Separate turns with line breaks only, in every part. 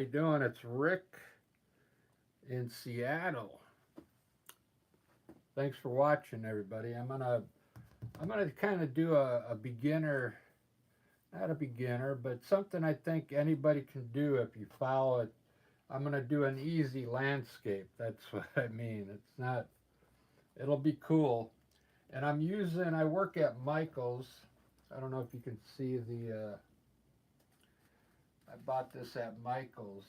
How you doing? It's Rick in Seattle. Thanks for watching, everybody. I'm gonna kind of do a beginner, not a beginner, but something I think anybody can do if you follow it. I'm gonna do an easy landscape. That's what I mean. It's not. It'll be cool. And I work at Michael's. I don't know if you can see I bought this at Michael's.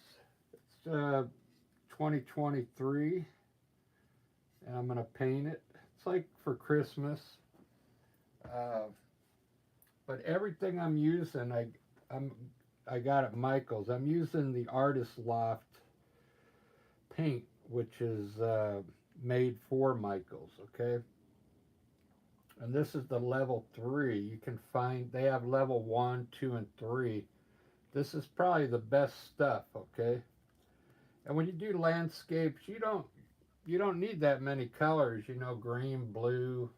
It's 2023, and I'm gonna paint it. It's like for Christmas. Uh, but everything I'm using, I'm I got at Michael's. I'm using the Artist Loft paint, which is made for Michael's. Okay, and this is the level 3. You can find they have level 1, 2, and 3. This is probably the best stuff. Okay, and when you do landscapes, you don't need that many colors. Green, blue,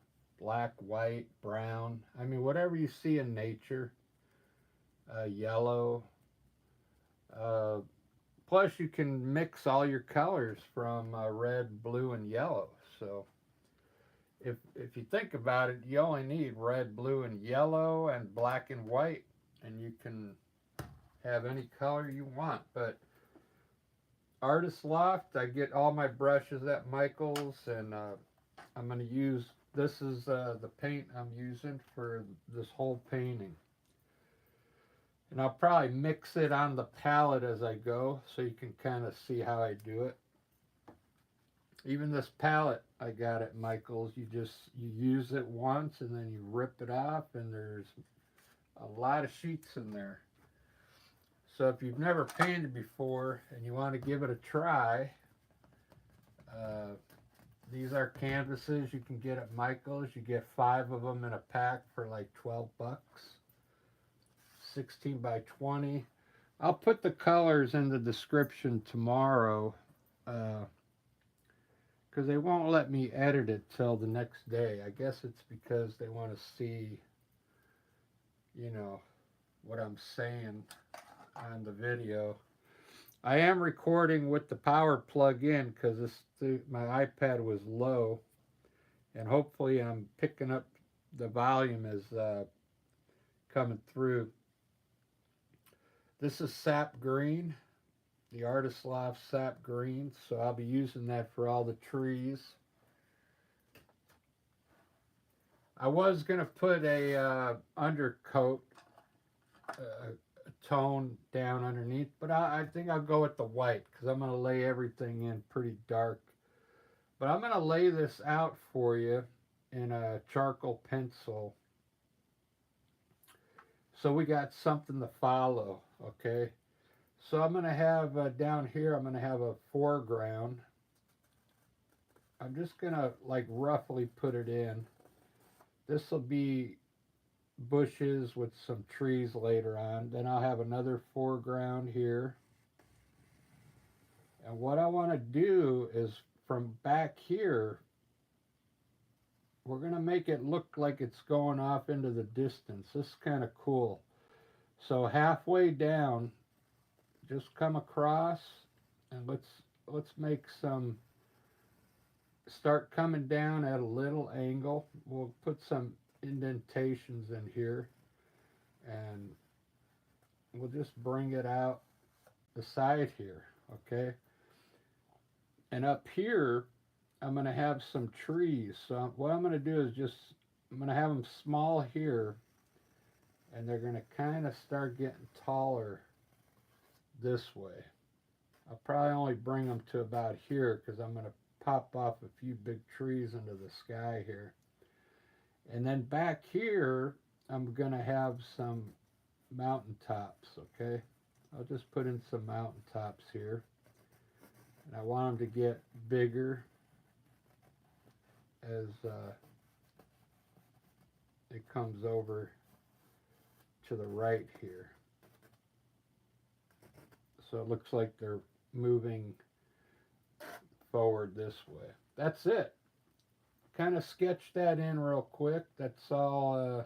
black, white, brown. I mean, whatever you see in nature, yellow. Uh, Plus, you can mix all your colors from red, blue, and yellow. So, if you think about it, you only need red, blue, and yellow, and black and white, and you can have any color you want. But Artist Loft, I get all my brushes at Michael's, and I'm going to use this is the paint I'm using for this whole painting. And I'll probably mix it on the palette as I go so you can kind of see how I do it. Even this palette I got at Michael's, you use it once and then you rip it off, and there's a lot of sheets in there. So if you've never painted before and you want to give it a try, uh, these are canvases you can get at Michael's. You get 5 of them in a pack for like 12 bucks. 16 by 20. I'll put the colors in the description tomorrow because they won't let me edit it till the next day. I guess it's because they want to see, you know, what I'm saying on the video. I am recording with the power plug in because my iPad was low, and hopefully I'm picking up the volume as coming through. This is sap green, the Artist Loft sap green, so I'll be using that for all the trees. I was going to put a undercoat tone down underneath, but I think I'll go with the white because I'm going to lay everything in pretty dark. But I'm going to lay this out for you in a charcoal pencil so we got something to follow. Okay, so I'm going to have down here, I'm going to have a foreground. I'm just going to like roughly put it in. This will be bushes with some trees later on. Then I'll have another foreground here. And what I want to do is from back here, we're going to make it look like it's going off into the distance. This is kind of cool. So halfway down, just come across and let's make some, start coming down at a little angle. We'll put some indentations in here, and we'll just bring it out the side here. Okay, and up here I'm going to have some trees. So what I'm going to do is I'm going to have them small here, and they're going to kind of start getting taller this way. I'll probably only bring them to about here because I'm going to pop off a few big trees into the sky here. And then back here, I'm going to have some mountaintops, okay? I'll just put in some mountaintops here. And I want them to get bigger as it comes over to the right here. So it looks like they're moving forward this way. That's it. Kind of sketch that in real quick. That's all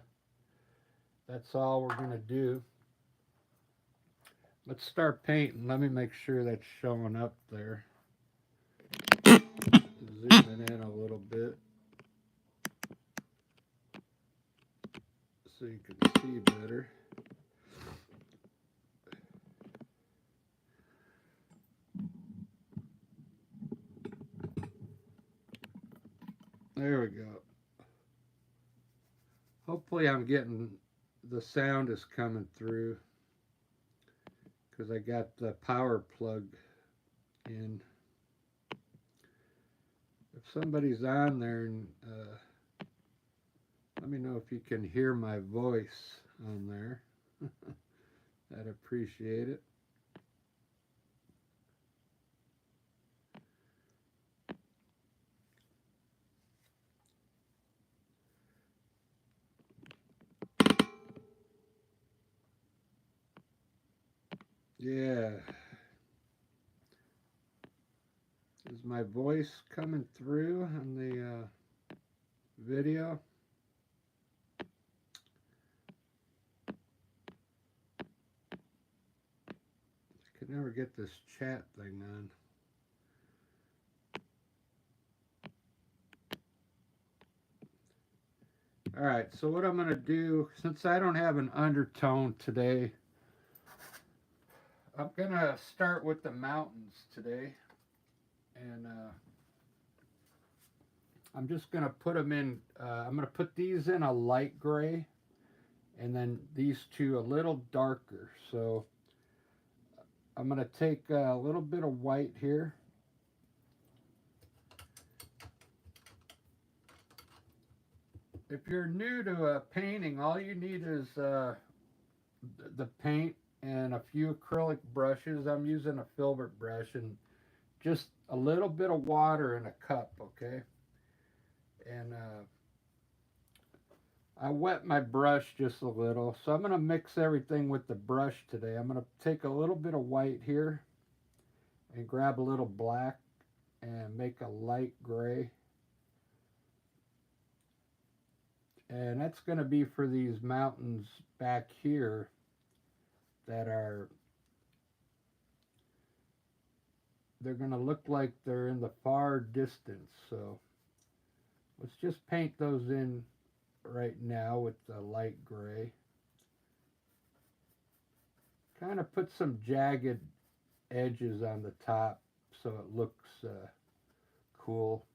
we're going to do. Let's start painting. Let me make sure that's showing up there. Zooming in a little bit so you can see better. There we go. Hopefully I'm getting, the sound is coming through because I got the power plug in. If somebody's on there, and let me know if you can hear my voice on there. I'd appreciate it. Yeah. Is my voice coming through on the video? I can never get this chat thing on. Alright, so what I'm going to do, since I don't have an undertone today, I'm going to start with the mountains today. And I'm just going to put them in, I'm going to put these in a light gray, and then these two a little darker. So I'm going to take a little bit of white here. If you're new to painting, all you need is the paint and a few acrylic brushes. I'm using a filbert brush and just a little bit of water in a cup, okay? And I wet my brush just a little. So I'm going to mix everything with the brush today. I'm going to take a little bit of white here and grab a little black and make a light gray. And that's going to be for these mountains back here that are, they're going to look like they're in the far distance. So let's just paint those in right now with the light gray. Kind of put some jagged edges on the top so it looks cool.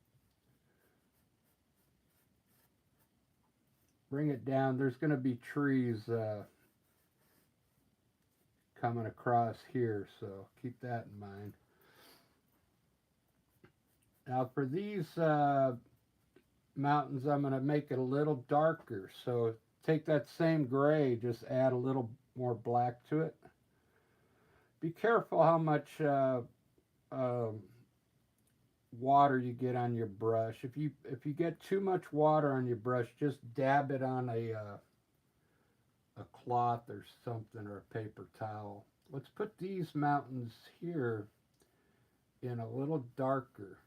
Bring it down. There's going to be trees coming across here, so keep that in mind. Now for these mountains, I'm going to make it a little darker. So take that same gray, just add a little more black to it. Be careful how much water you get on your brush. If you get too much water on your brush, just dab it on a cloth or something, or a paper towel. Let's put these mountains here in a little darker.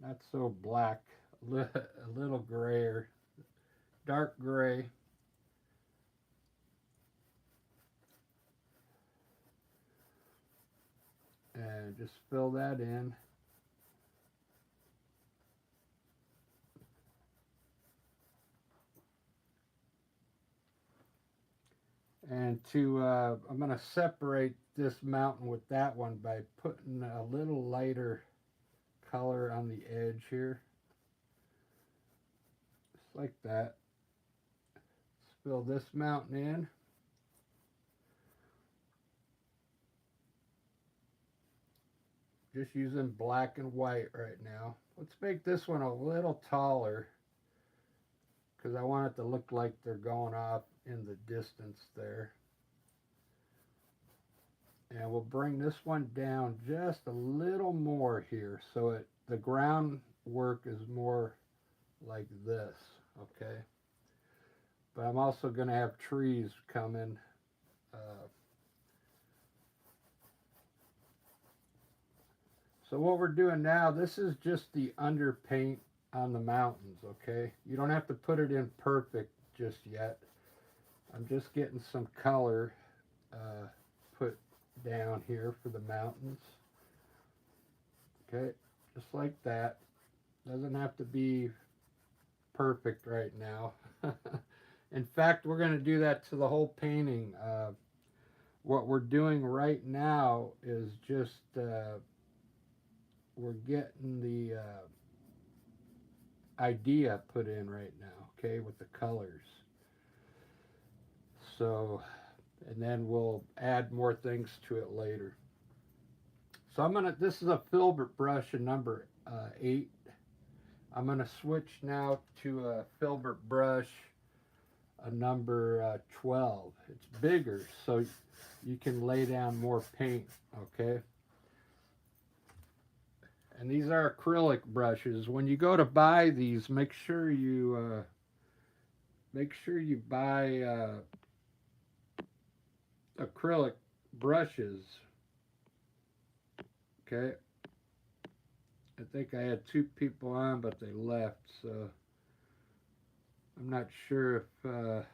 Not so black, a little grayer, dark gray. And just fill that in. And I'm going to separate this mountain with that one by putting a little lighter color on the edge here. Just like that. Let's fill this mountain in. Just using black and white right now. Let's make this one a little taller because I want it to look like they're going off in the distance there. And we'll bring this one down just a little more here so the groundwork is more like this, okay? But I'm also going to have trees coming. So what we're doing now, this is just the underpaint on the mountains, okay? You don't have to put it in perfect just yet. I'm just getting some color put down here for the mountains. Okay, just like that. Doesn't have to be perfect right now. In fact, we're going to do that to the whole painting. What we're doing right now is just we're getting the idea put in right now, okay, with the colors. So, and then we'll add more things to it later. So this is a filbert brush in number 8. I'm gonna switch now to a filbert brush, a number 12. It's bigger, so you can lay down more paint, okay? And these are acrylic brushes. When you go to buy these, make sure you buy acrylic brushes. Okay. I think I had 2 people on, but they left, so I'm not sure if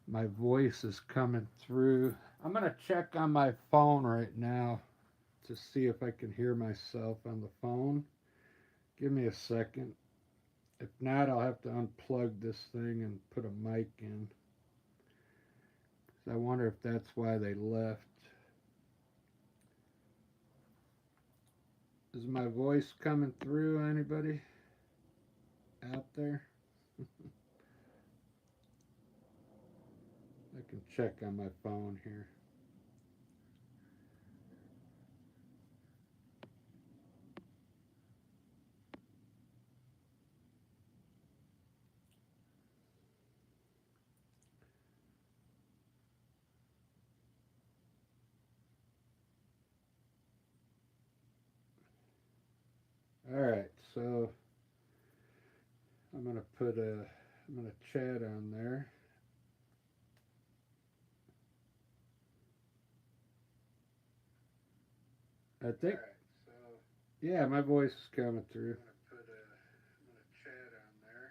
my voice is coming through. I'm going to check on my phone right now to see if I can hear myself on the phone. Give me a second. If not, I'll have to unplug this thing and put a mic in. I wonder if that's why they left. Is my voice coming through? Anybody out there? I can check on my phone here. All right, so I'm gonna chat on there. I think, right, so yeah, my voice is coming through. I'm gonna chat on there.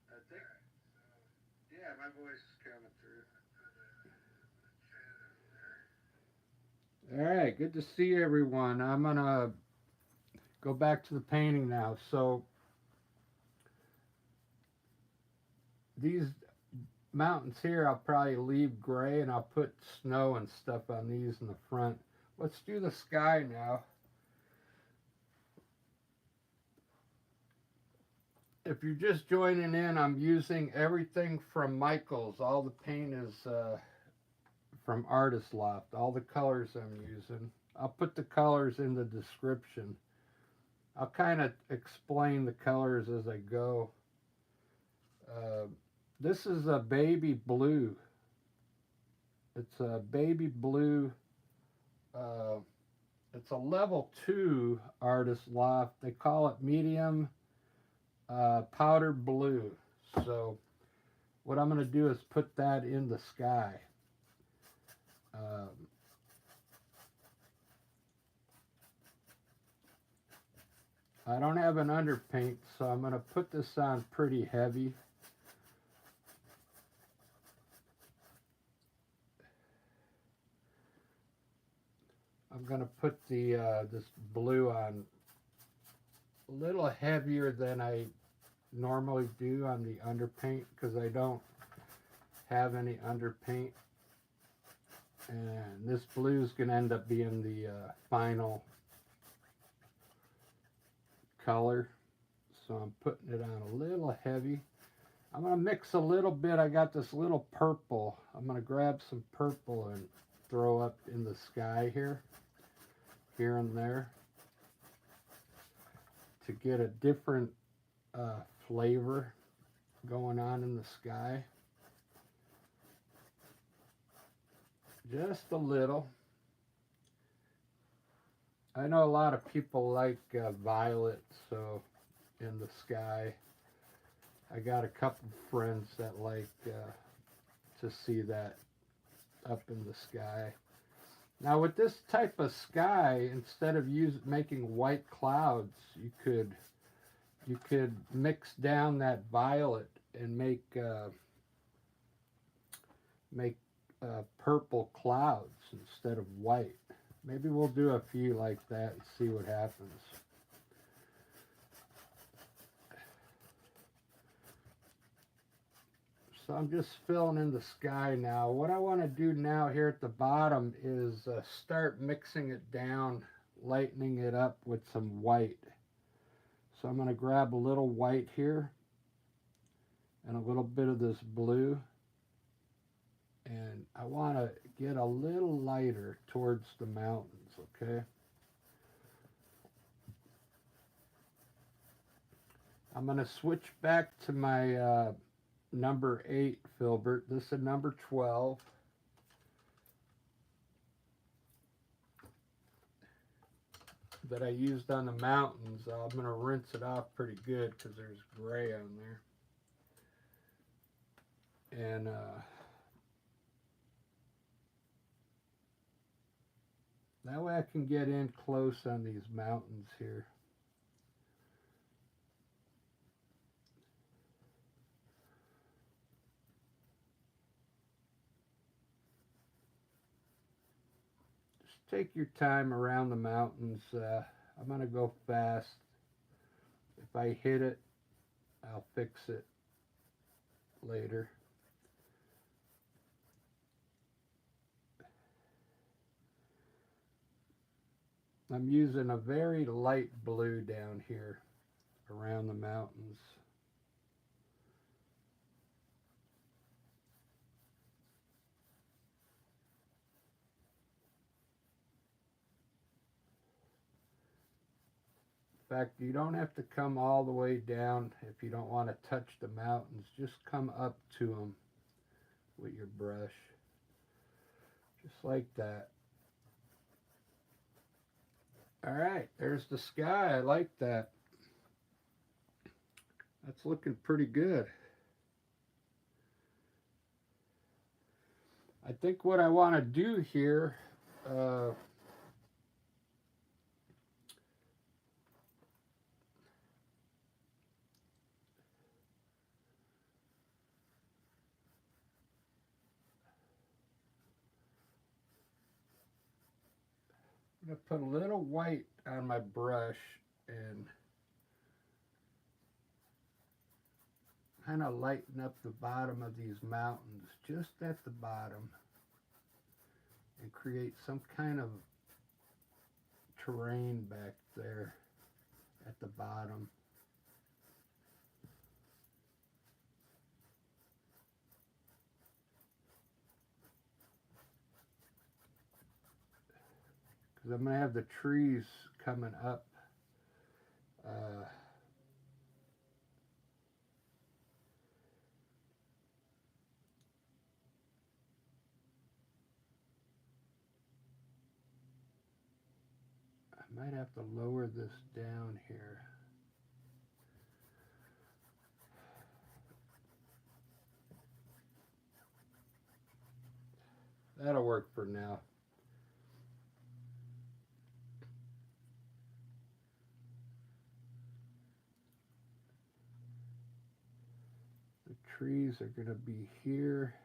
I think, right, so yeah, my voice is coming through. All right, good to see everyone. I'm gonna go back to the painting now. So these mountains here, I'll probably leave gray, and I'll put snow and stuff on these in the front. Let's do the sky now. If you're just joining in, I'm using everything from Michael's. All the paint is from Artist Loft. All the colors I'm using. I'll put the colors in the description. I'll kind of explain the colors as I go. This is a baby blue. It's a baby blue. It's a level 2 Artist Loft. They call it medium powder blue. So what I'm going to do is put that in the sky. I don't have an underpaint, so I'm going to put this on pretty heavy. I'm going to put the this blue on a little heavier than I normally do on the underpaint because I don't have any underpaint. And this blue is going to end up being the final color. So I'm putting it on a little heavy. I'm going to mix a little bit. I got this little purple. I'm going to grab some purple and throw up in the sky here and there to get a different flavor going on in the sky. Just a little. I know a lot of people like violet, so in the sky. I got a couple friends that like to see that up in the sky. Now with this type of sky, instead of making white clouds, you could mix down that violet and make purple clouds instead of white. Maybe we'll do a few like that and see what happens. So I'm just filling in the sky now. What I want to do now here at the bottom is start mixing it down, lightening it up with some white. So I'm going to grab a little white here and a little bit of this blue. And I want to get a little lighter towards the mountains, okay? I'm going to switch back to my number 8 filbert. This is number 12. That I used on the mountains. I'm going to rinse it off pretty good because there's gray on there. And that way I can get in close on these mountains here. Just take your time around the mountains. I'm going to go fast. If I hit it, I'll fix it later. I'm using a very light blue down here around the mountains. In fact, you don't have to come all the way down if you don't want to touch the mountains. Just come up to them with your brush. Just like that. Alright, there's the sky. I like that. That's looking pretty good. I think what I want to do here, I'm going to put a little white on my brush and kind of lighten up the bottom of these mountains, just at the bottom, and create some kind of terrain back there at the bottom. Because I'm going to have the trees coming up. I might have to lower this down here. That'll work for now. The trees are going to be here.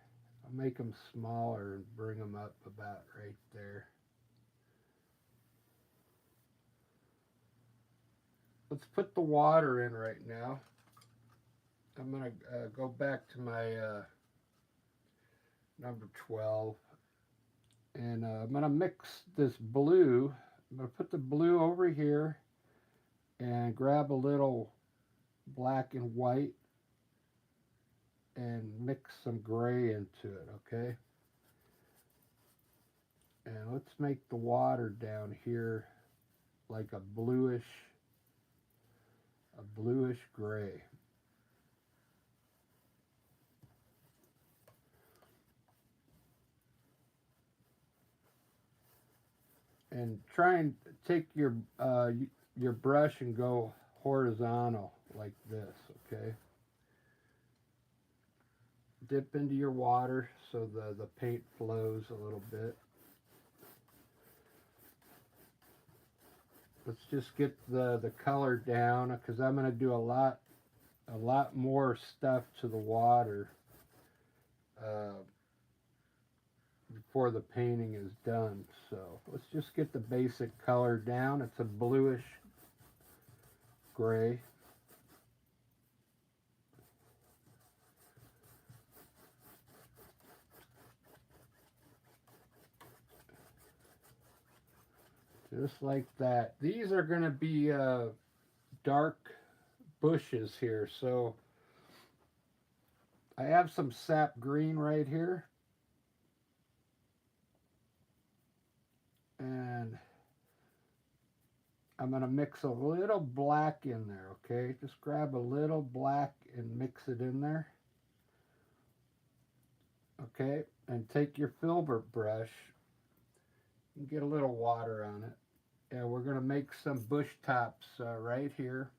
I'll make them smaller and bring them up about right there. Let's put the water in right now. I'm going to go back to my number 12. And I'm going to mix this blue. I'm going to put the blue over here and grab a little black and white and mix some gray into it, okay? And let's make the water down here like a bluish gray. And try and take your brush and go horizontal like this, okay? Dip into your water so the paint flows a little bit. let's just get the color down, because I'm going to do a lot more stuff to the water uh, before the painting is done. So let's just get the basic color down. It's a bluish gray. Just like that. These are going to be dark bushes here. So I have some sap green right here. And I'm going to mix a little black in there, okay? Just grab a little black and mix it in there. Okay, and take your filbert brush and get a little water on it. And we're going to make some bush tops right here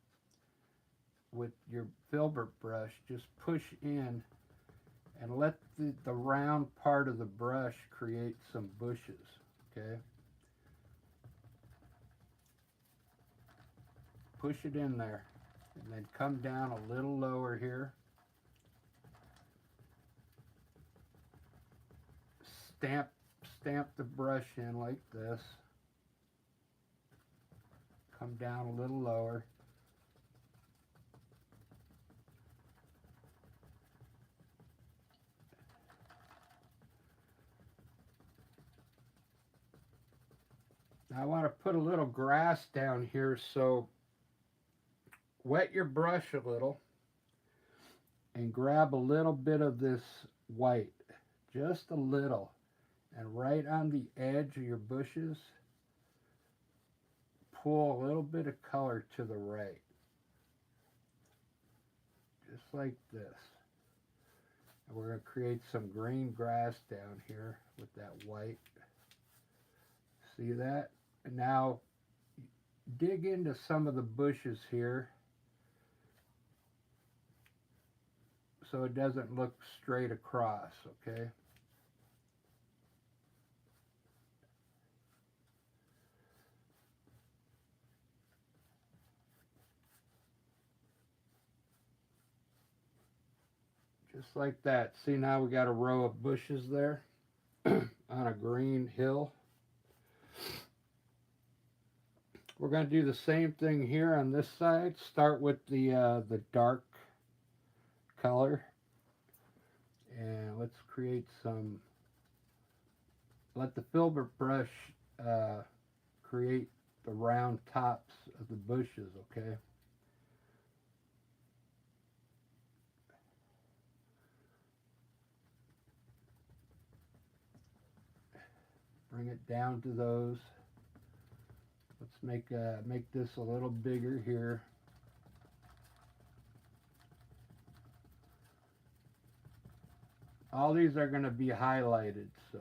with your filbert brush. Just push in and let the round part of the brush create some bushes, okay? Push it in there and then come down a little lower here. Stamp the brush in like this. Come down a little lower. Now I want to put a little grass down here, so wet your brush a little and grab a little bit of this white, just a little, and right on the edge of your bushes, pull a little bit of color to the right, just like this. And we're going to create some green grass down here with that white. See that? And now dig into some of the bushes here so it doesn't look straight across, okay? Just like that. See, now we got a row of bushes there on a green hill. We're going to do the same thing here on this side. Start with the dark color. And let's create some, let the filbert brush create the round tops of the bushes, okay? Bring it down to those. Let's make this a little bigger here. All these are going to be highlighted, so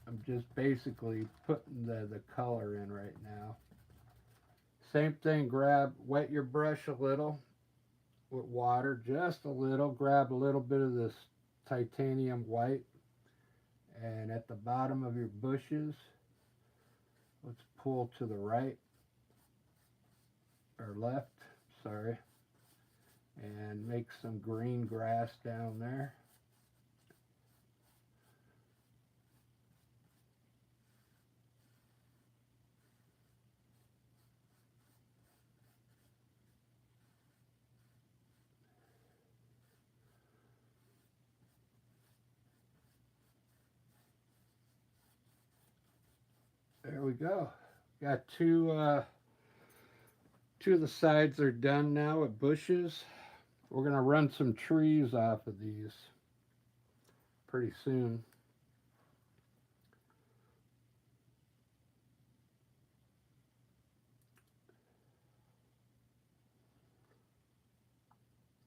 I'm just basically putting the color in right now. Same thing, wet your brush a little with water, just a little. Grab a little bit of this titanium white, and at the bottom of your bushes, let's pull to the right, or left, sorry, and make some green grass down there. There we go. Got two of the sides are done now with bushes. We're going to run some trees off of these pretty soon.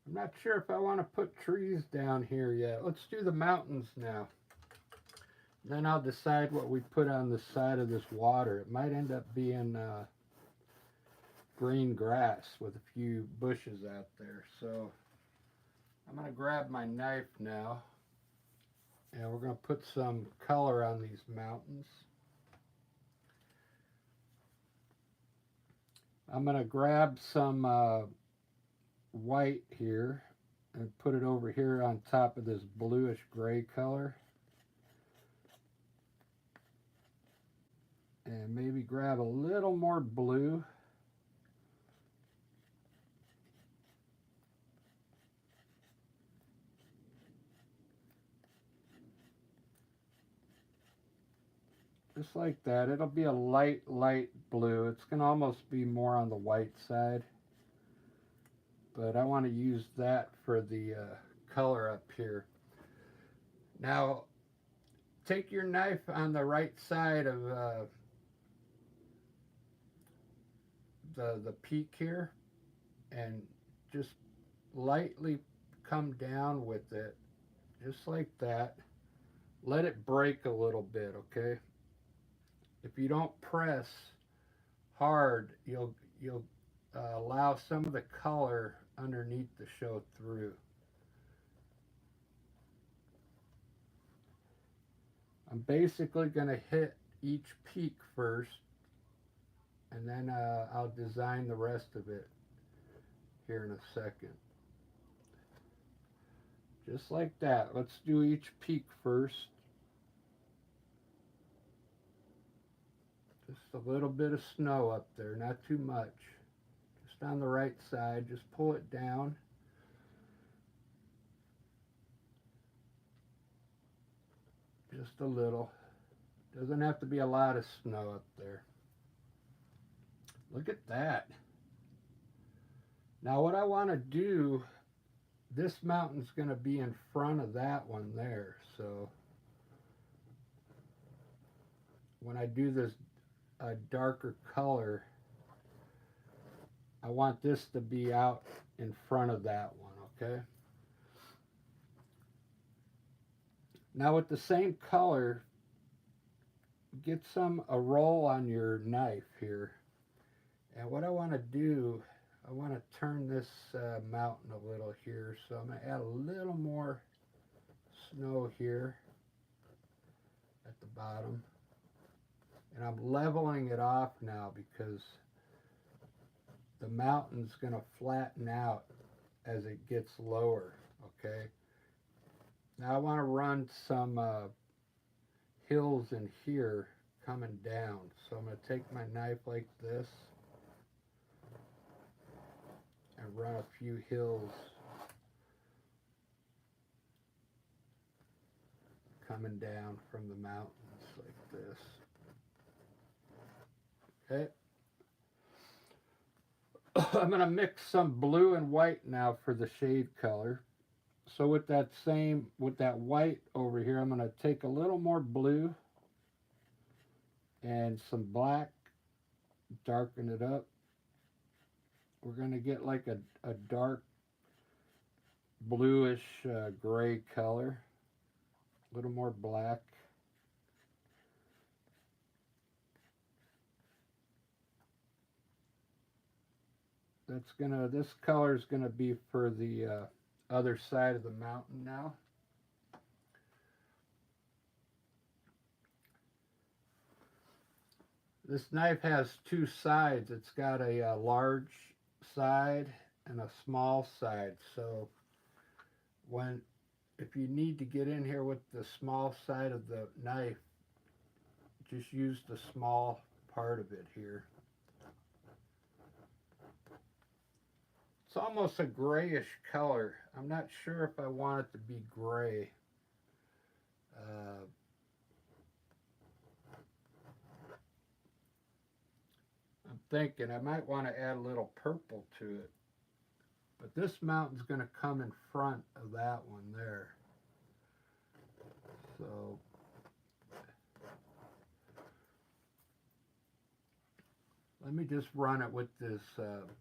I'm not sure if I want to put trees down here yet. Let's do the mountains now. Then I'll decide what we put on the side of this water. It might end up being green grass with a few bushes out there. So I'm going to grab my knife now, and we're going to put some color on these mountains. I'm going to grab some white here and put it over here on top of this bluish gray color. And maybe grab a little more blue. Just like that. It'll be a light blue. It's going to almost be more on the white side. But I want to use that for the color up here. Now, take your knife on the right side of the peak here and just lightly come down with it, just like that. Let it break a little bit, okay? If you don't press hard, you'll allow some of the color underneath to show through. I'm basically going to hit each peak first, and then I'll design the rest of it here in a second. Just like that. Let's do each peak first. Just a little bit of snow up there, not too much. Just on the right side, just pull it down. Just a little. Doesn't have to be a lot of snow up there. Look at that. Now what I want to do, this mountain's going to be in front of that one there. So when I do this darker color, I want this to be out in front of that one, okay? Now with the same color, get a roll on your knife here. And what I want to do, I want to turn this mountain a little here. So I'm going to add a little more snow here at the bottom. And I'm leveling it off now because the mountain's going to flatten out as it gets lower, okay? Now I want to run some hills in here coming down. So I'm going to take my knife like this and run a few hills coming down from the mountains like this. Okay. I'm going to mix some blue and white now for the shade color. So with that white over here, I'm going to take a little more blue and some black, darken it up. We're going to get like a dark bluish gray color. A little more black. This color is gonna be for the other side of the mountain now. This knife has two sides. It's got a large side and a small side. So if you need to get in here with the small side of the knife, just use the small part of it here. It's almost a grayish color. I'm not sure if I want it to be gray. I'm thinking I might want to add a little purple to it. But this mountain's going to come in front of that one there. So let me just run it with this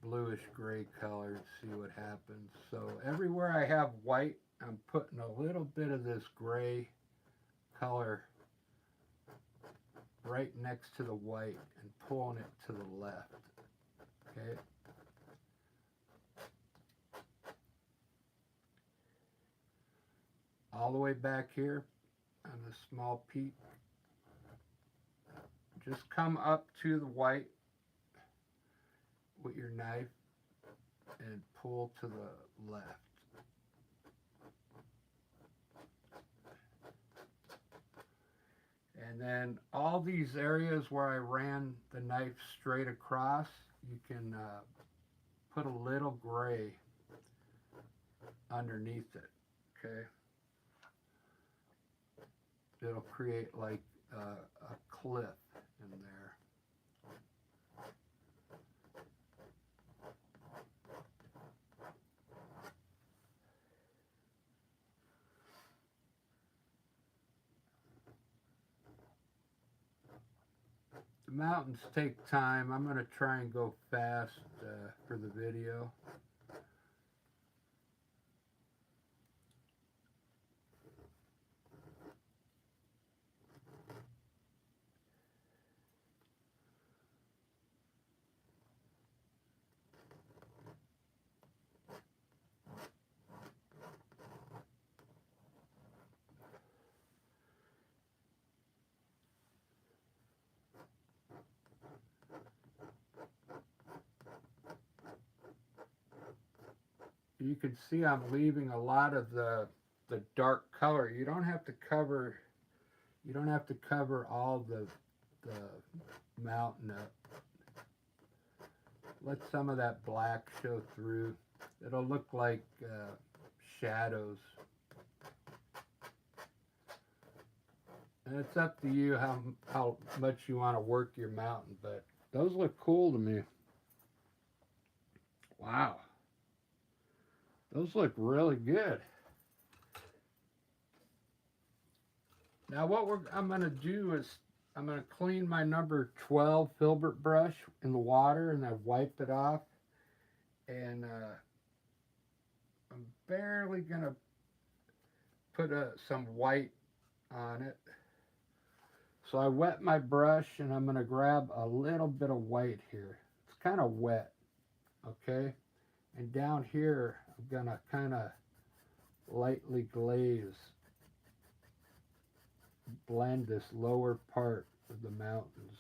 bluish gray color and see what happens. So everywhere I have white, I'm putting a little bit of this gray color right next to the white and pulling it to the left. Okay. All the way back here on the small peak. Just come up to the white with your knife and pull to the left. And then all these areas where I ran the knife straight across, you can put a little gray underneath it, okay? It'll create like a cliff in there. The mountains take time. I'm going to try and go fast for the video. You can see I'm leaving a lot of the dark color. You don't have to cover all the mountain up. Let some of that black show through. It'll look like shadows. And it's up to you how much you want to work your mountain, but those look cool to me. Wow. Those look really good. Now what I'm going to do is I'm going to clean my number 12 filbert brush in the water and then wipe it off. And I'm barely going to put some white on it. So I wet my brush and I'm going to grab a little bit of white here. It's kind of wet, okay? And down here, I'm going to kind of lightly glaze, blend this lower part of the mountains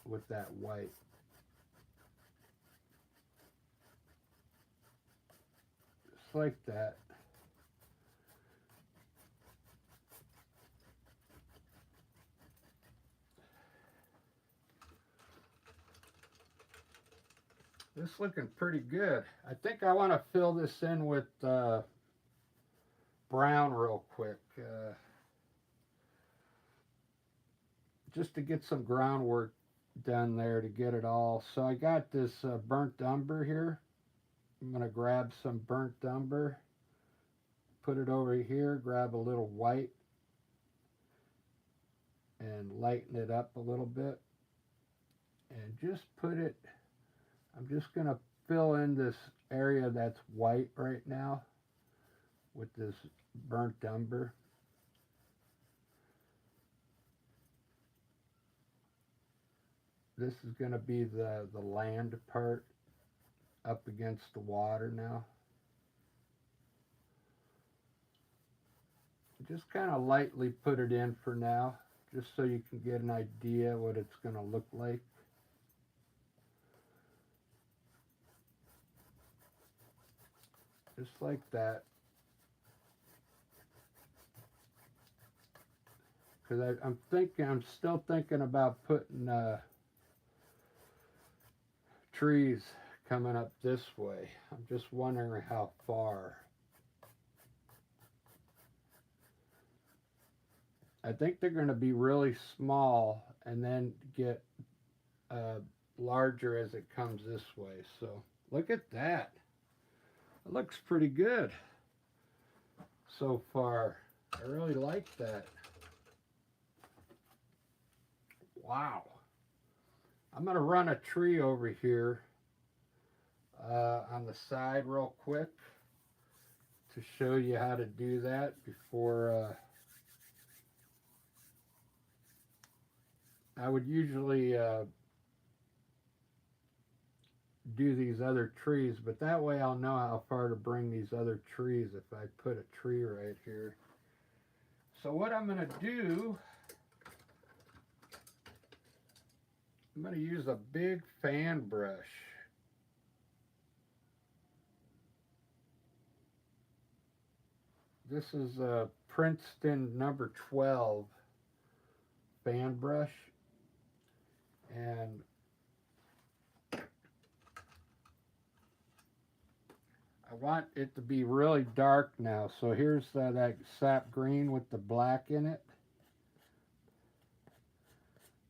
with that white. Just like that. This is looking pretty good. I think I want to fill this in with brown real quick. Just to get some groundwork done there to get it all. So I got this burnt umber here. I'm going to grab some burnt umber, put it over here, grab a little white, and lighten it up a little bit. And just put it, I'm just going to fill in this area that's white right now with this burnt umber. This is going to be the land part up against the water now. Just kind of lightly put it in for now, just so you can get an idea what it's going to look like. Just like that. Because I'm still thinking about putting trees coming up this way. I'm just wondering how far. I think they're going to be really small and then get larger as it comes this way. So look at that. It looks pretty good so far. I really like that. Wow. I'm going to run a tree over here on the side real quick to show you how to do that before I would usually do these other trees, but that way I'll know how far to bring these other trees if I put a tree right here. So what I'm going to do, I'm going to use a big fan brush. This is a Princeton number 12 fan brush. And I want it to be really dark now. So here's that sap green with the black in it.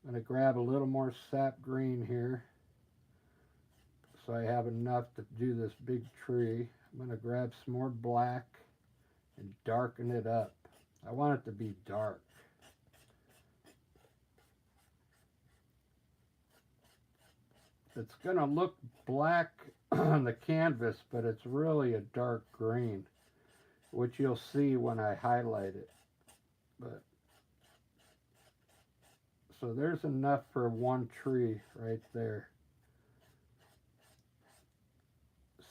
I'm going to grab a little more sap green here, so I have enough to do this big tree. I'm going to grab some more black and darken it up. I want it to be dark. It's going to look black on the canvas, but it's really a dark green, which you'll see when I highlight it. But so there's enough for one tree right there.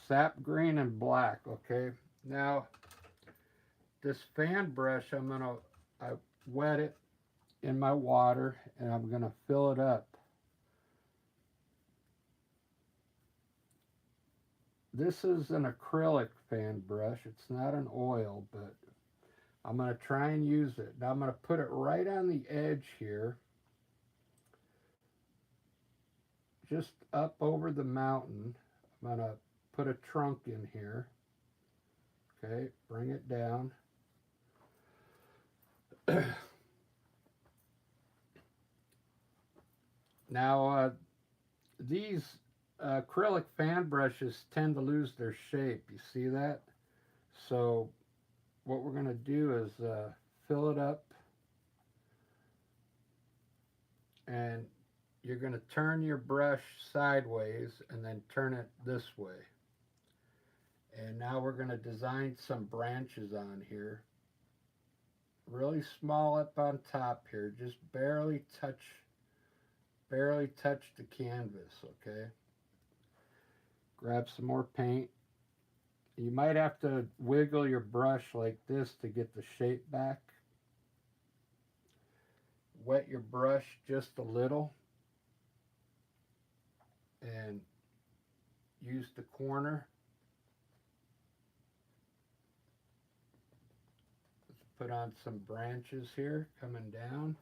Sap green and black, okay? Now, this fan brush, I wet it in my water, and I'm gonna fill it up. This is an acrylic fan brush. It's not an oil, but I'm gonna try and use it. Now I'm gonna put it right on the edge here, just up over the mountain. I'm gonna put a trunk in here. Okay, bring it down. Now, these acrylic fan brushes tend to lose their shape. You see that? So what we're going to do is fill it up, and you're going to turn your brush sideways and then turn it this way. And now we're going to design some branches on here. Really small up on top here, just barely touch the canvas, okay? Grab some more paint. You might have to wiggle your brush like this to get the shape back. Wet your brush just a little and use the corner. Let's put on some branches here coming down.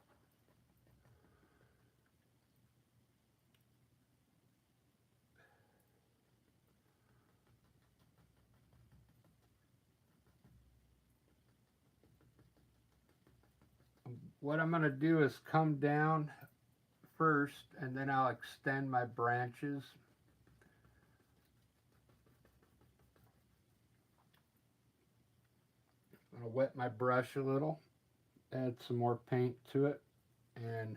What I'm going to do is come down first, and then I'll extend my branches. I'm going to wet my brush a little, add some more paint to it, and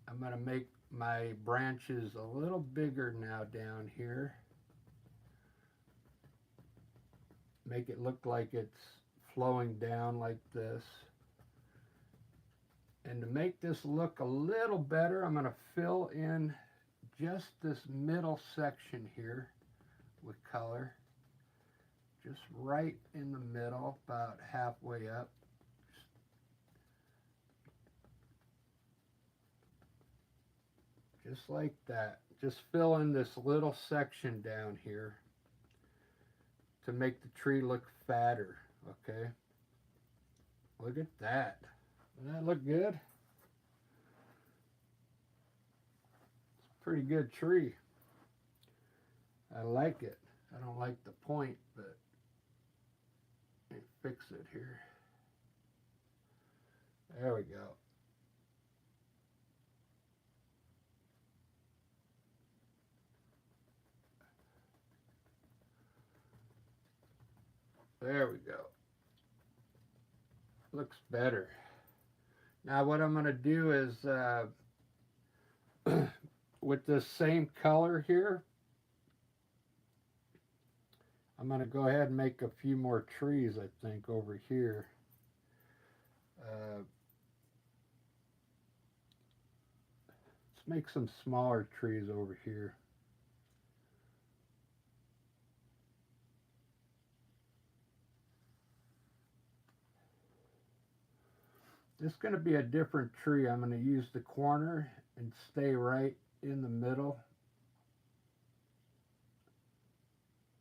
I'm going to make my branches a little bigger now down here. Make it look like it's flowing down like this. And to make this look a little better, I'm going to fill in just this middle section here with color. Just right in the middle, about halfway up. Just like that. Just fill in this little section down here to make the tree look fatter, okay? Look at that. Doesn't that look good? It's a pretty good tree. I like it. I don't like the point, but let me fix it here. There we go. There we go. Looks better. Now what I'm going to do is, with this same color here, I'm going to go ahead and make a few more trees, I think, over here. Let's make some smaller trees over here. This is going to be a different tree. I'm going to use the corner and stay right in the middle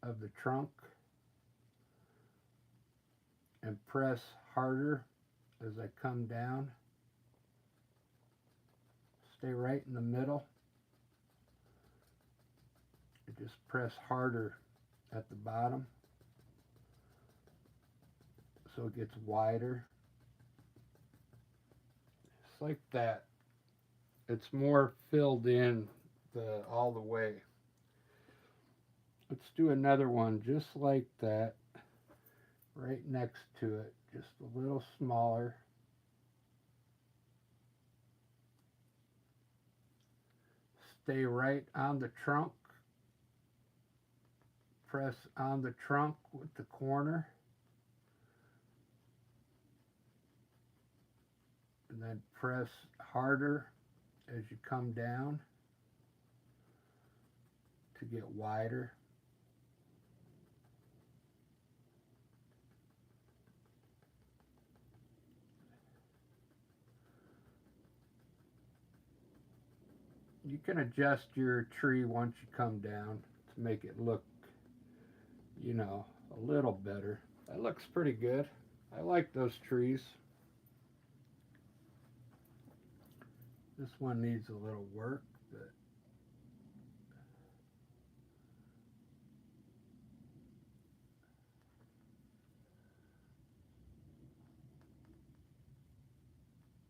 of the trunk and press harder as I come down. Stay right in the middle. And just press harder at the bottom so it gets wider. Just like that. It's more filled in all the way. Let's do another one just like that, right next to it, just a little smaller. Stay right on the trunk. Press on the trunk with the corner. And then press harder as you come down to get wider. You can adjust your tree once you come down to make it look, a little better. That looks pretty good. I like those trees. This one needs a little work, but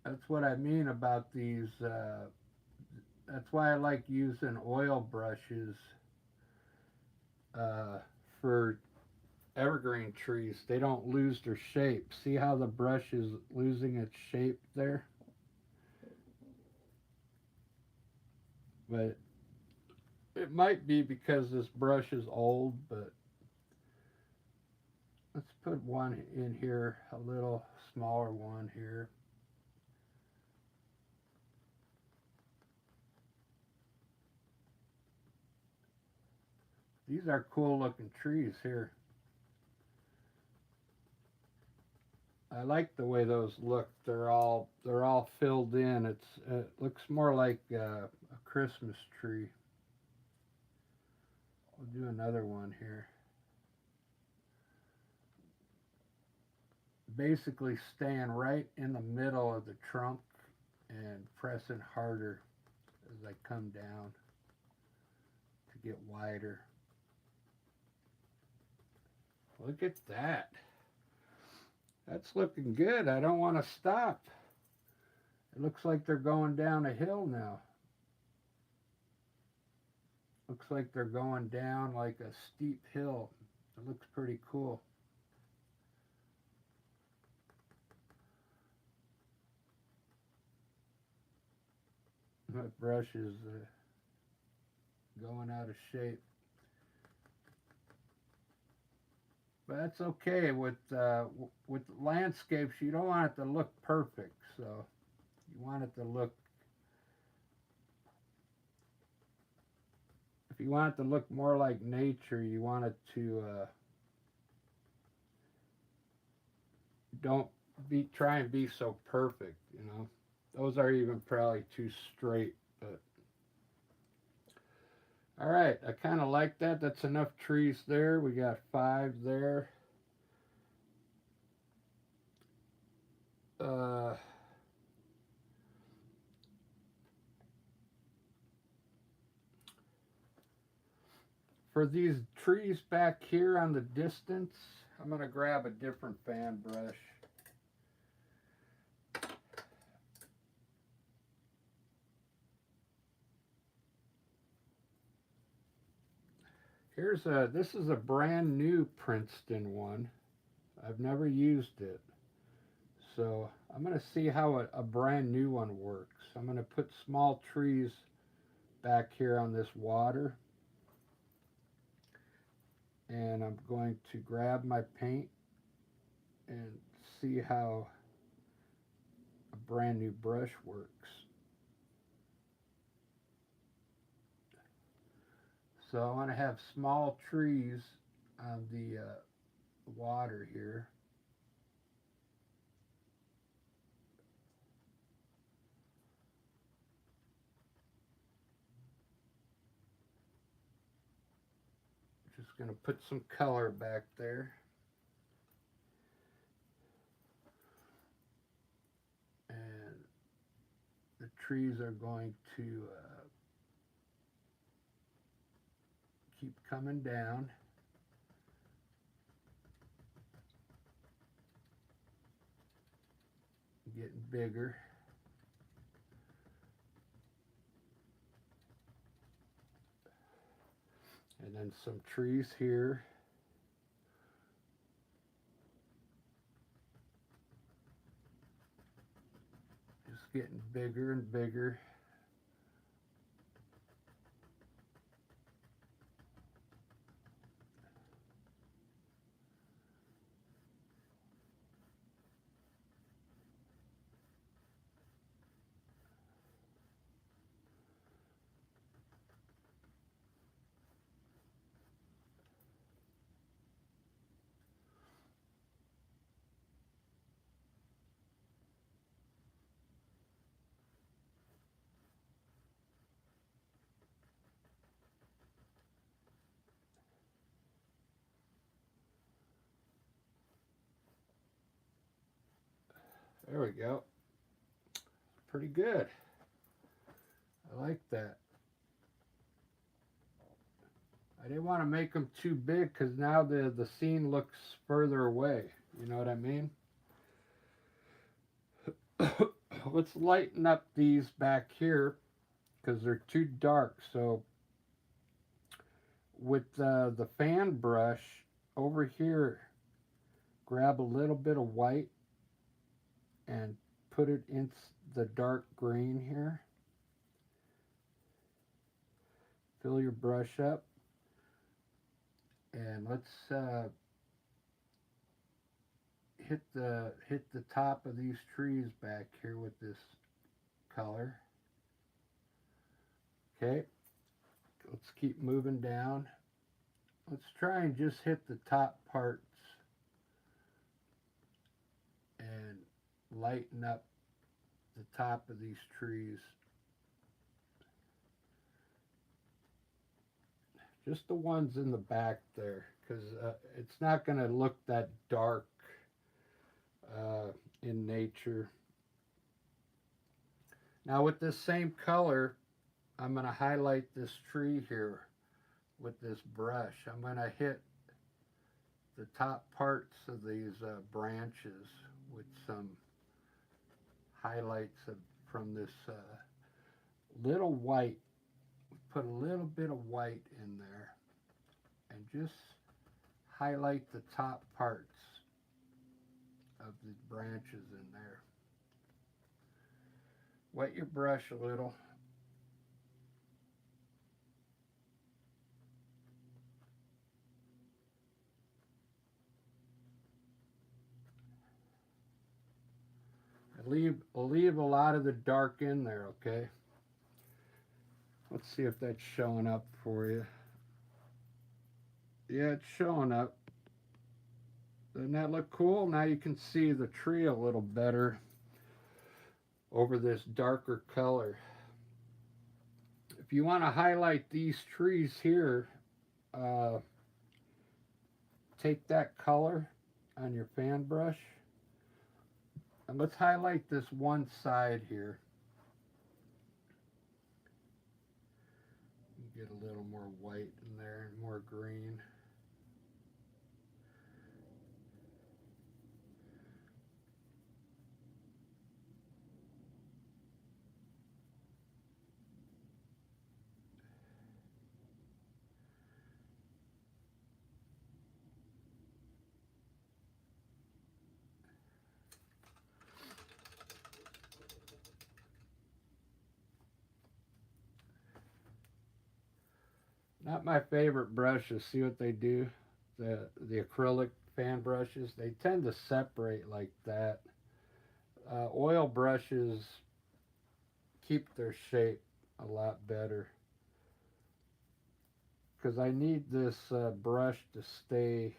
that's what I mean about these. That's why I like using oil brushes for evergreen trees. They don't lose their shape. See how the brush is losing its shape there? But it might be because this brush is old, but let's put one in here, a little smaller one here. These are cool looking trees here. I like the way those look. They're all filled in. It looks more like a Christmas tree. We'll do another one here. Basically staying right in the middle of the trunk and pressing harder as I come down to get wider. Look at that. That's looking good. I don't want to stop. It looks like they're going down a hill now. Looks like they're going down like a steep hill. It looks pretty cool. My brush is going out of shape. But that's okay. With landscapes, you don't want it to look perfect. So you want it to look, if you want it to look more like nature, you want it to don't try and be so perfect, Those are even probably too straight, but all right, I kind of like that. That's enough trees there. We got 5 there. For these trees back here on the distance, I'm going to grab a different fan brush. This is a brand new Princeton one. I've never used it. So I'm going to see how a brand new one works. I'm going to put small trees back here on this water. And I'm going to grab my paint and see how a brand new brush works. So I want to have small trees on the water here. Just going to put some color back there. And the trees are going to keep coming down. Getting bigger. And then some trees here. Just getting bigger and bigger. There we go. Pretty good. I like that. I didn't want to make them too big because now the scene looks further away. You know what I mean? Let's lighten up these back here because they're too dark. So with the fan brush over here, grab a little bit of white and put it in the dark green here. Fill your brush up, and let's hit the top of these trees back here with this color. Okay, let's keep moving down. Let's try and just hit the top parts and lighten up the top of these trees. Just the ones in the back there, because it's not going to look that dark in nature. Now with this same color, I'm going to highlight this tree here with this brush. I'm going to hit the top parts of these branches with some highlights from this little white. Put a little bit of white in there and just highlight the top parts of the branches in there. Wet your brush a little. Leave a lot of the dark in there, okay? Let's see if that's showing up for you. Yeah, it's showing up. Doesn't that look cool? Now you can see the tree a little better over this darker color. If you want to highlight these trees here, take that color on your fan brush and let's highlight this one side here. Get a little more white in there and more green. Not my favorite brushes. See what they do? The acrylic fan brushes, they tend to separate like that. Oil brushes keep their shape a lot better because I need this brush to stay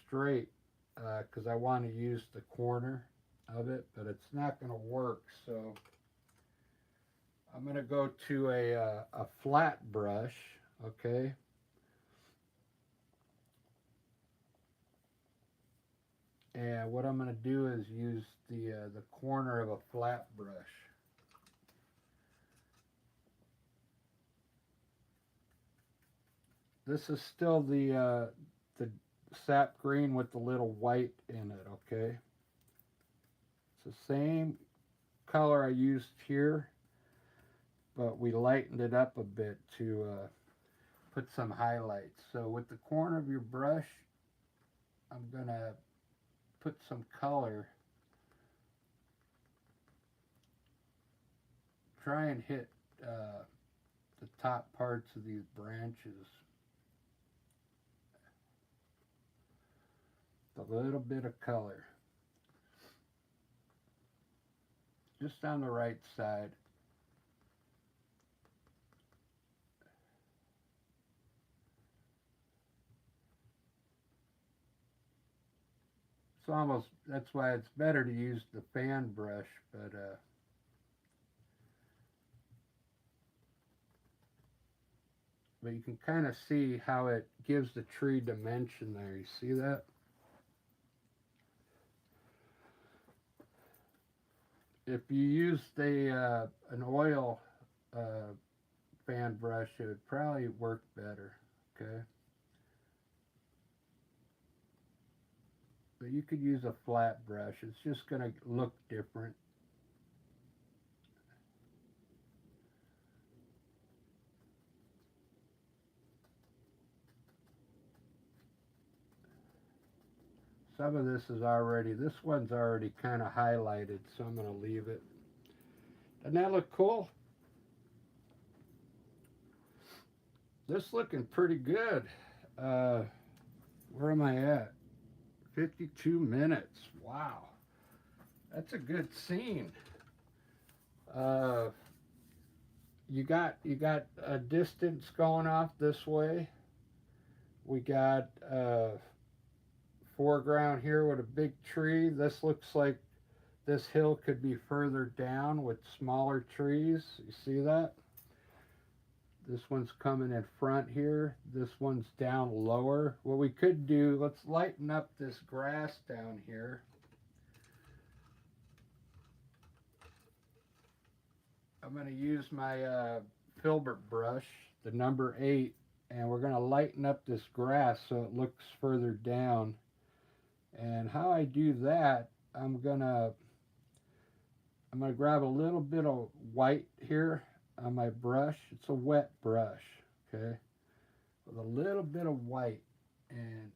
straight because I want to use the corner of it, but it's not going to work, so I'm going to go to a flat brush, okay? And what I'm going to do is use the corner of a flat brush. This is still the sap green with the little white in it, okay? It's the same color I used here, but we lightened it up a bit to put some highlights. So with the corner of your brush, I'm gonna put some color. Try and hit the top parts of these branches. A little bit of color. Just on the right side. It's almost, that's why it's better to use the fan brush, but you can kind of see how it gives the tree dimension there. You see that? If you used an oil uh, fan brush, it would probably work better. Okay, but you could use a flat brush. It's just going to look different. Some of this is already, this one's already kind of highlighted, so I'm going to leave it. Doesn't that look cool? This looking pretty good. Where am I at? 52 minutes. Wow. That's a good scene. Uh, you got a distance going off this way. We got foreground here with a big tree. This looks like this hill could be further down with smaller trees. You see that? This one's coming in front here. This one's down lower. What we could do, let's lighten up this grass down here. I'm going to use my filbert brush, the number 8, and we're going to lighten up this grass so it looks further down. And how I do that, I'm gonna grab a little bit of white here on my brush. It's a wet brush, okay, with a little bit of white, and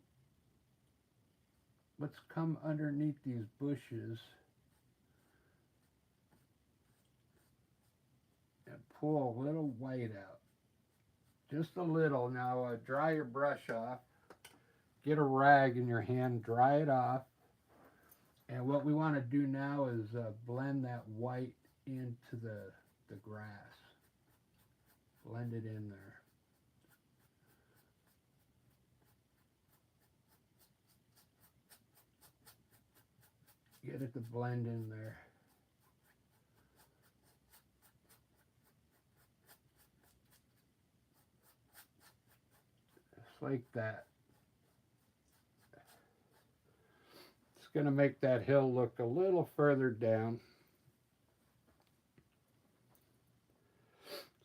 let's come underneath these bushes and pull a little white out, just a little. Now dry your brush off. Get a rag in your hand, dry it off. And what we want to do now is blend that white into the grass. Blend it in there. Get it to blend in there. Just like that. Going to make that hill look a little further down.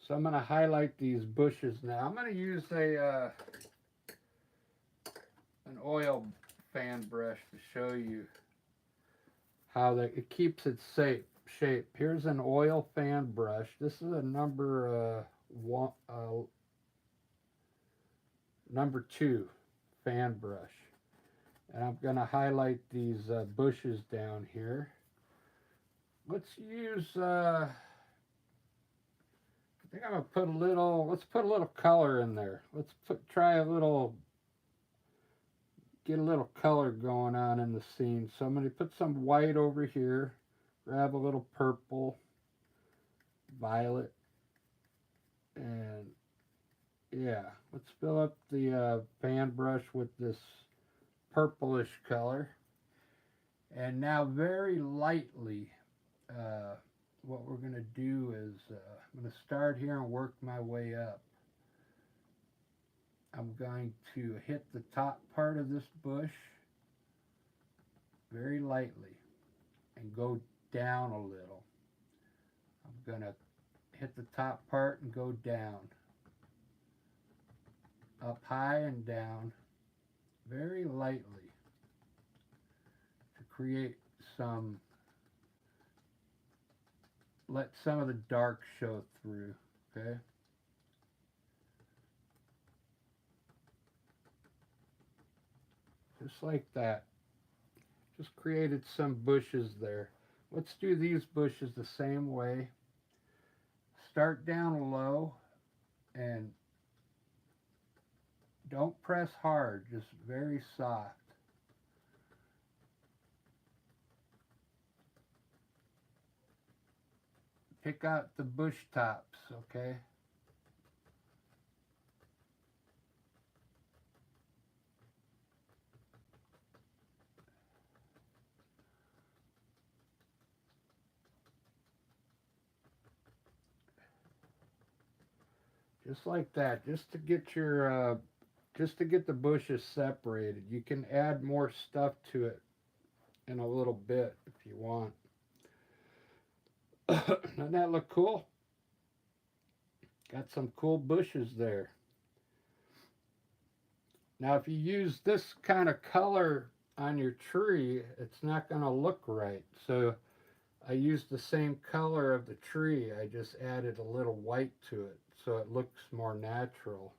So I'm going to highlight these bushes now. I'm going to use an oil fan brush to show you how it keeps its shape. Here's an oil fan brush. This is a number 2 fan brush. And I'm going to highlight these bushes down here. Let's use, I think I'm going to put a little, let's put a little color in there. Let's get a little color going on in the scene. So I'm going to put some white over here, grab a little purple, violet, and yeah, let's fill up the fan brush with this purplish color, and now very lightly what we're going to do is I'm going to start here and work my way up. I'm going to hit the top part of this bush very lightly and go down a little. I'm going to hit the top part and go down, up high and down very lightly to create some, let some of the dark show through, okay? Just like that. Just created some bushes there. Let's do these bushes the same way. Start down low and don't press hard, just very soft. Pick out the bush tops, okay? Just like that, just to get the bushes separated. You can add more stuff to it in a little bit if you want. Doesn't that look cool? Got some cool bushes there. Now, if you use this kind of color on your tree, it's not going to look right. So I used the same color of the tree. I just added a little white to it so it looks more natural.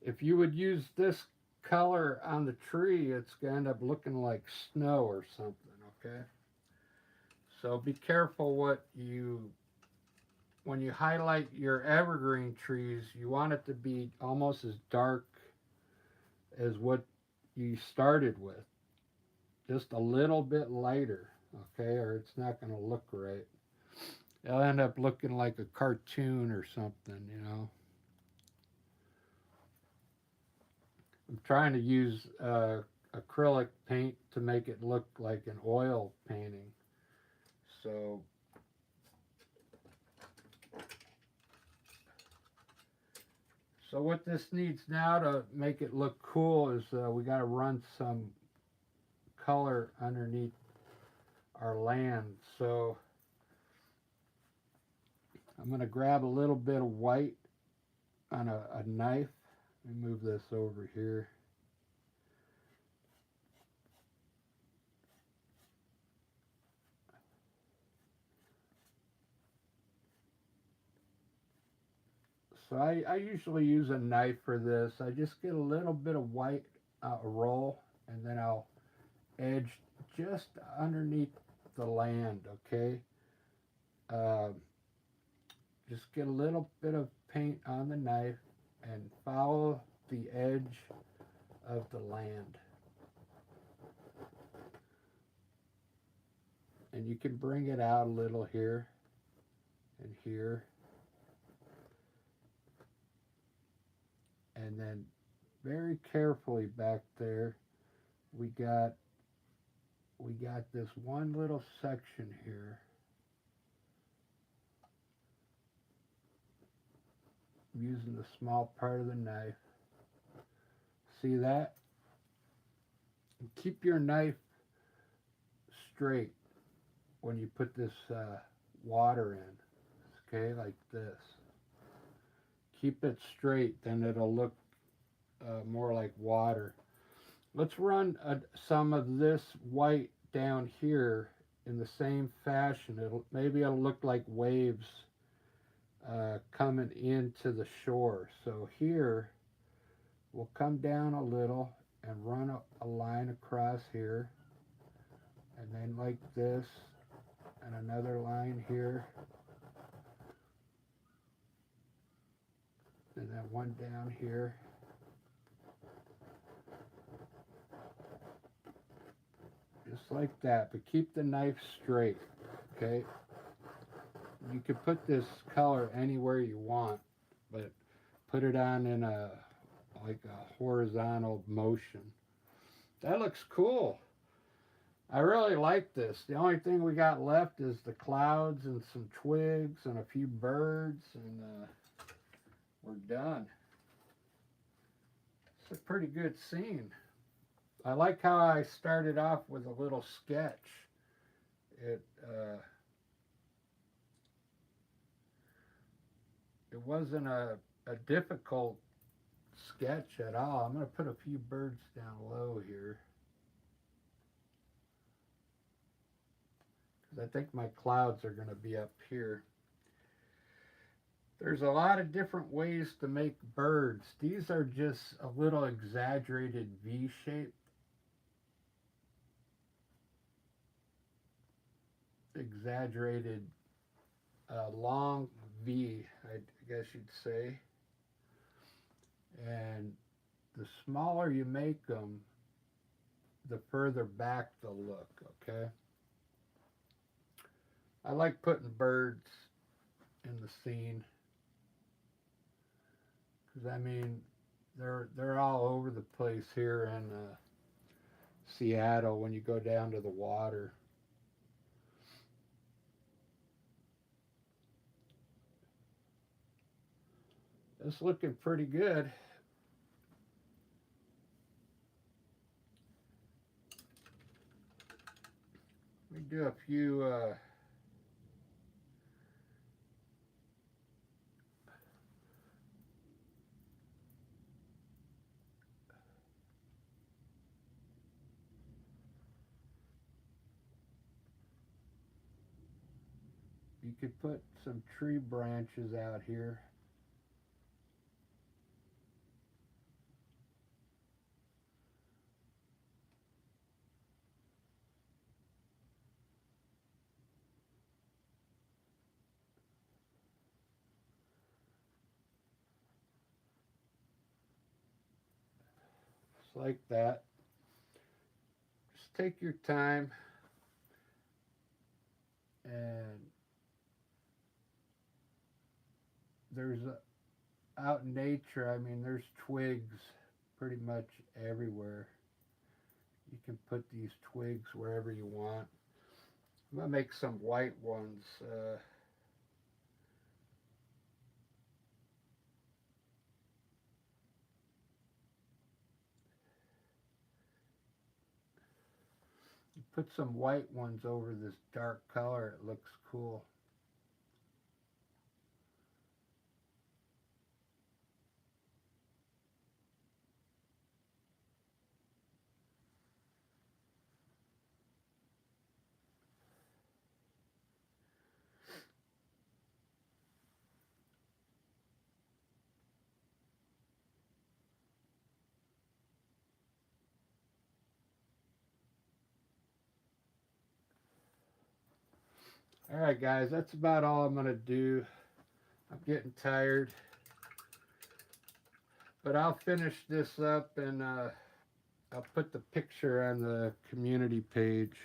If you would use this color on the tree, it's going to end up looking like snow or something, okay? So be careful when you highlight your evergreen trees, you want it to be almost as dark as what you started with. Just a little bit lighter, okay, or it's not going to look right. It'll end up looking like a cartoon or something, you know. I'm trying to use acrylic paint to make it look like an oil painting. So what this needs now to make it look cool is we got to run some color underneath our land. So I'm going to grab a little bit of white on a knife. Let me move this over here. So I usually use a knife for this. I just get a little bit of white roll, and then I'll edge just underneath the land, okay? Uh, just get a little bit of paint on the knife and follow the edge of the land. And you can bring it out a little here and here. And then very carefully back there, we got this one little section here. I'm using the small part of the knife. See that? And keep your knife straight when you put this water in, okay, like this. Keep it straight, then it'll look more like water. Let's run some of this white down here in the same fashion. Maybe it'll look like waves coming into the shore. So here we'll come down a little and run a line across here, and then like this, and another line here, and then one down here. Just like that, but keep the knife straight, okay? You can put this color anywhere you want, but put it on in like a horizontal motion. That looks cool. I really like this. The only thing we got left is the clouds and some twigs and a few birds, and we're done. It's a pretty good scene. I like how I started off with a little sketch. It wasn't a difficult sketch at all. I'm going to put a few birds down low here because I think my clouds are going to be up here. There's a lot of different ways to make birds. These are just a little exaggerated V shape. Exaggerated long V, I guess you'd say. And the smaller you make them, the further back they'll look, okay? I like putting birds in the scene because I mean they're all over the place here in Seattle when you go down to the water. It's looking pretty good. We do a few you could put some tree branches out here. Just like that. Just take your time and there's out in nature, I mean, there's twigs pretty much everywhere. You can put these twigs wherever you want. I'm gonna make some white ones. Put some white ones over this dark color. It looks cool. All right, guys, that's about all I'm gonna do. I'm getting tired, but I'll finish this up and I'll put the picture on the community page.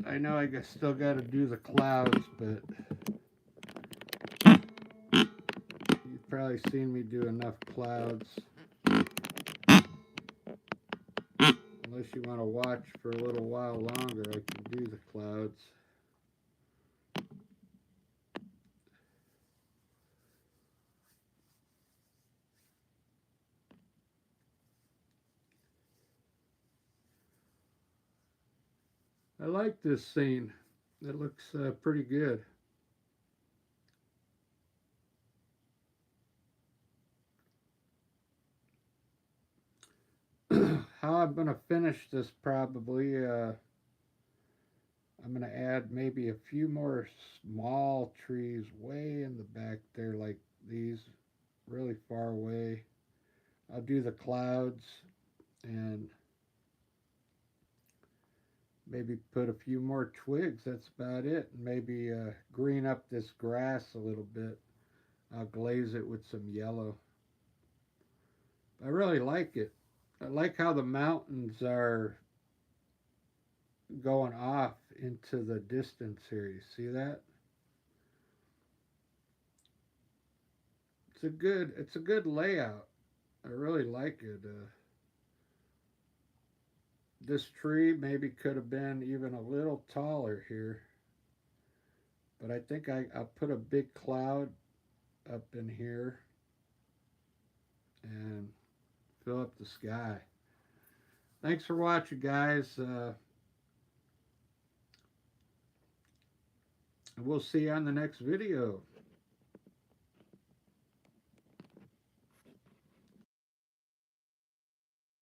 I know I still got to do the clouds, but you've probably seen me do enough clouds. Unless you want to watch for a little while longer, I can do the clouds. I like this scene. It looks pretty good. How I'm going to finish this probably, I'm going to add maybe a few more small trees way in the back there, like these, really far away. I'll do the clouds and maybe put a few more twigs. That's about it. Maybe green up this grass a little bit. I'll glaze it with some yellow. I really like it. I like how the mountains are going off into the distance here. You see that? It's a good layout. I really like it. This tree maybe could have been even a little taller here, but I think I'll put a big cloud up in here and fill up the sky. Thanks for watching, guys. We'll see you on the next video.